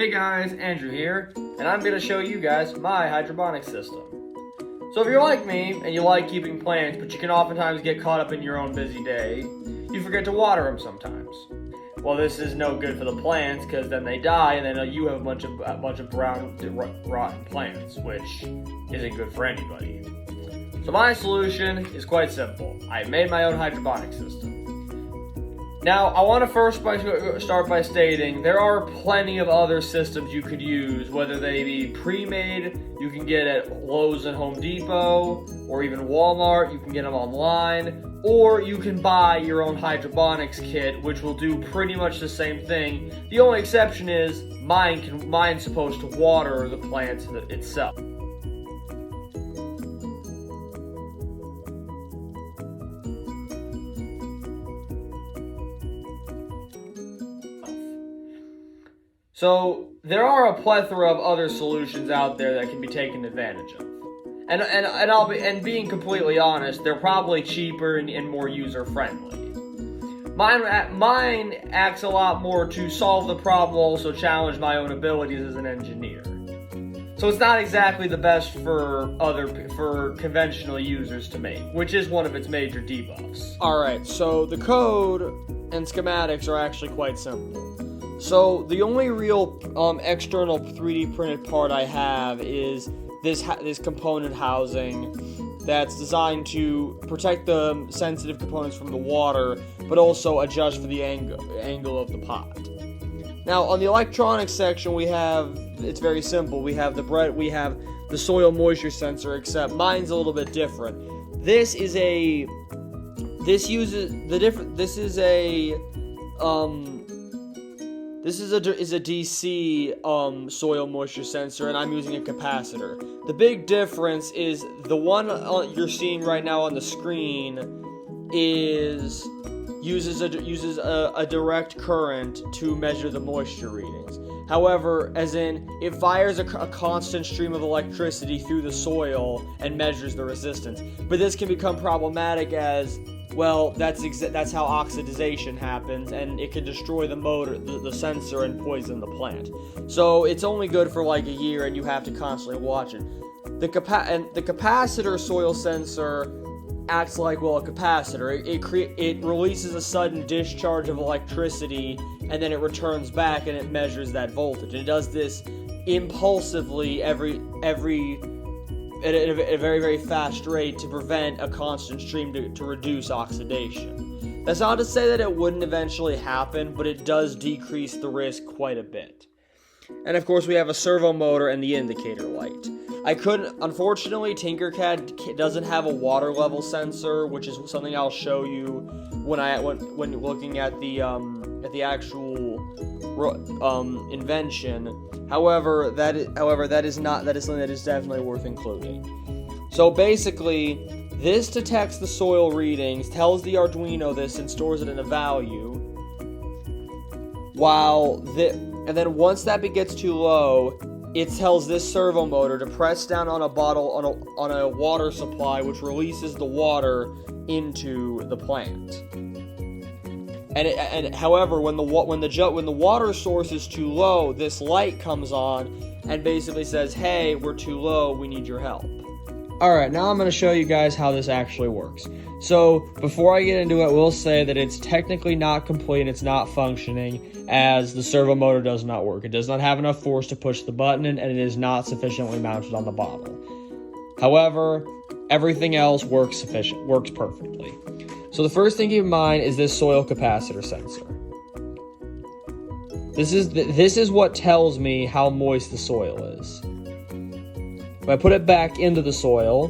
Hey guys, Andrew here, and I'm going to show you guys my hydroponic system. So if you're like me, and you like keeping plants, but you can oftentimes get caught up in your own busy day, you forget to water them sometimes. Well, this is no good for the plants, because then they die, and then you have a bunch of brown, rotten plants, which isn't good for anybody. So my solution is quite simple. I made my own hydroponic system. Now, I want to first start by stating there are plenty of other systems you could use, whether they be pre-made, you can get at Lowe's and Home Depot, or even Walmart, you can get them online, or you can buy your own hydroponics kit, which will do pretty much the same thing. The only exception is mine's supposed to water the plant itself. So there are a plethora of other solutions out there that can be taken advantage of, and being completely honest, they're probably cheaper and more user friendly. Mine acts a lot more to solve the problem, also challenge my own abilities as an engineer. So it's not exactly the best for conventional users to make, which is one of its major debuffs. Alright, so the code and schematics are actually quite simple. So the only real external 3D printed part I have is this component housing that's designed to protect the sensitive components from the water, but also adjust for the angle of the pot. Now on the electronics section it's very simple. We have the soil moisture sensor, except mine's a little bit different. This is a DC soil moisture sensor, and I'm using a capacitor. The big difference is the one you're seeing right now on the screen uses a direct current to measure the moisture readings. However, as in, it fires a constant stream of electricity through the soil and measures the resistance. But this can become problematic as, well, that's how oxidization happens, and it can destroy the motor, the sensor, and poison the plant. So it's only good for like a year, and you have to constantly watch it. The capacitor soil sensor acts like, well, a capacitor. It releases a sudden discharge of electricity, and then it returns back, and it measures that voltage. And it does this impulsively at a very, very fast rate to prevent a constant stream to reduce oxidation. That's not to say that it wouldn't eventually happen, but it does decrease the risk quite a bit. And of course, we have a servo motor and the indicator light. Unfortunately, Tinkercad doesn't have a water level sensor, which is something I'll show you when looking at the actual invention. However, that is something that is definitely worth including. So basically, this detects the soil readings, tells the Arduino this, and stores it in a value. And then once that gets too low, it tells this servo motor to press down on a bottle on a water supply, which releases the water into the plant. And however, when the water source is too low, this light comes on and basically says, "Hey, we're too low. We need your help." All right, now I'm going to show you guys how this actually works. So before I get into it, we'll say that it's technically not complete. It's not functioning, as the servo motor does not work. It does not have enough force to push the button, and it is not sufficiently mounted on the bottle. However, everything else works perfectly. So the first thing to keep in mind is this soil capacitor sensor. This is what tells me how moist the soil is. If I put it back into the soil,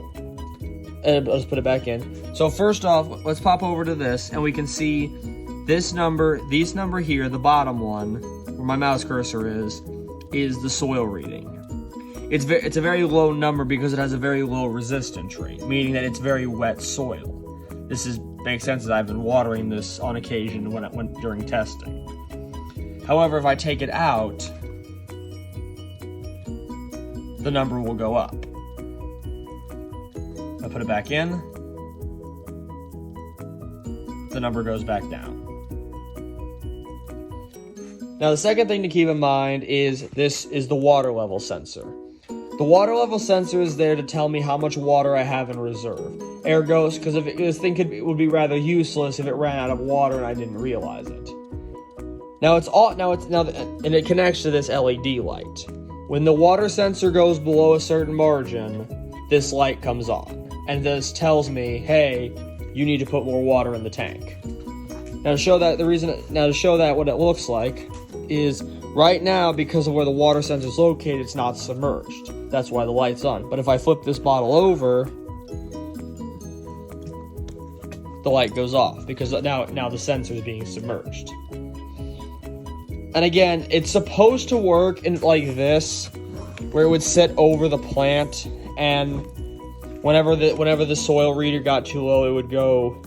let's put it back in. So first off, let's pop over to this, and we can see this number here, the bottom one, where my mouse cursor is the soil reading. It's a very low number because it has a very low resistance rate, meaning that it's very wet soil. Makes sense, as I've been watering this on occasion during testing. However, if I take it out, the number will go up. I put it back in, the number goes back down. Now, the second thing to keep in mind is this is the water level sensor. The water level sensor is there to tell me how much water I have in reserve. Ergo, because this thing would be rather useless if it ran out of water and I didn't realize it. And it connects to this LED light. When the water sensor goes below a certain margin, this light comes on, and this tells me, hey, you need to put more water in the tank. Now to show that what it looks like is right now, because of where the water sensor is located, it's not submerged. That's why the light's on. But if I flip this bottle over, the light goes off because now the sensor is being submerged. And again, it's supposed to work in like this, where it would sit over the plant, and whenever the soil reader got too low, it would go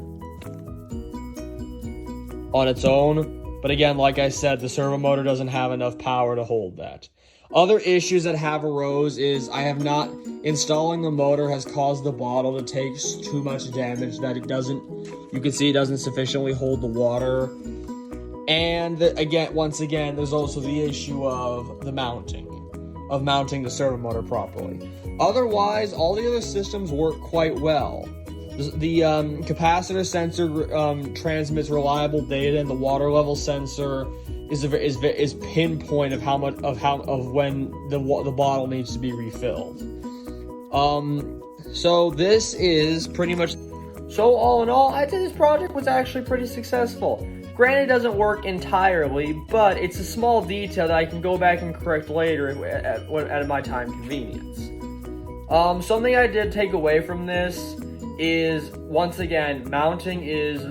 on its own. But again, like I said, the servo motor doesn't have enough power to hold that. Other issues that have arose is installing the motor has caused the bottle to take too much damage that you can see it doesn't sufficiently hold the water. And once again, there's also the issue of mounting the servo motor properly. Otherwise, all the other systems work quite well. The capacitor sensor transmits reliable data, and the water level sensor is pinpoint of when the bottle needs to be refilled. So this is pretty much. So all in all, I'd say this project was actually pretty successful. Granted, it doesn't work entirely, but it's a small detail that I can go back and correct later at my time convenience. Something I did take away from this is, once again, mounting is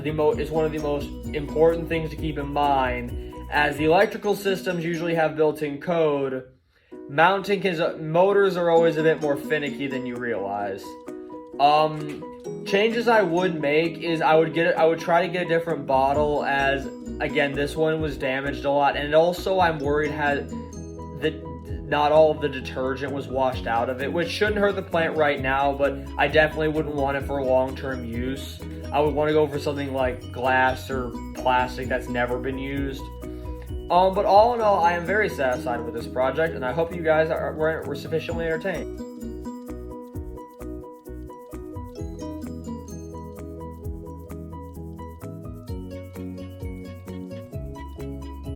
one of the most important things to keep in mind, as the electrical systems usually have built-in code. Motors are always a bit more finicky than you realize. Changes I would make is I would try to get a different bottle, as again this one was damaged a lot, and also I'm worried not all of the detergent was washed out of it, which shouldn't hurt the plant right now, but I definitely wouldn't want it for long-term use. I would want to go for something like glass or plastic that's never been used. But all in all, I am very satisfied with this project, and I hope you guys were sufficiently entertained.